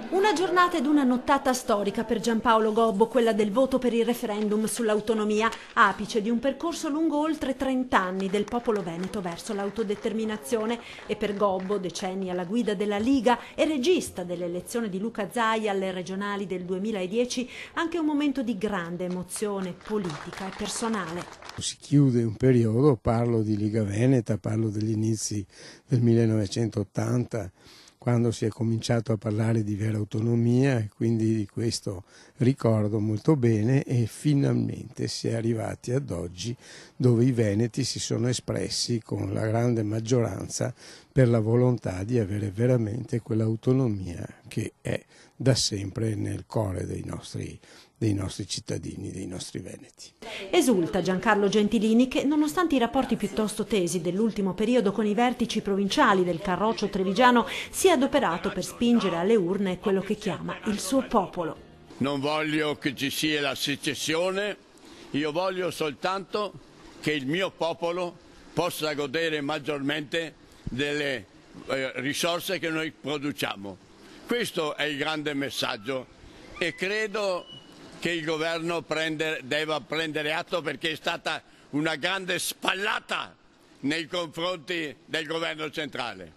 Una giornata ed una nottata storica per Giampaolo Gobbo, quella del voto per il referendum sull'autonomia, apice di un percorso lungo oltre 30 anni del popolo veneto verso l'autodeterminazione, e per Gobbo, decenni alla guida della Liga e regista dell'elezione di Luca Zaia alle regionali del 2010, anche un momento di grande emozione politica e personale. Si chiude un periodo, parlo di Liga Veneta, parlo degli inizi del 1980, quando si è cominciato a parlare di vera autonomia, e quindi di questo ricordo molto bene, e finalmente si è arrivati ad oggi, dove i veneti si sono espressi con la grande maggioranza per la volontà di avere veramente quell'autonomia che è da sempre nel cuore dei nostri cittadini, dei nostri veneti. Esulta Giancarlo Gentilini che, nonostante i rapporti piuttosto tesi dell'ultimo periodo con i vertici provinciali del Carroccio trevigiano, si è adoperato per spingere alle urne quello che chiama il suo popolo. Non voglio che ci sia la secessione, io voglio soltanto che il mio popolo possa godere maggiormente delle risorse che noi produciamo. Questo è il grande messaggio e credo che il governo debba prendere atto, perché è stata una grande spallata nei confronti del governo centrale.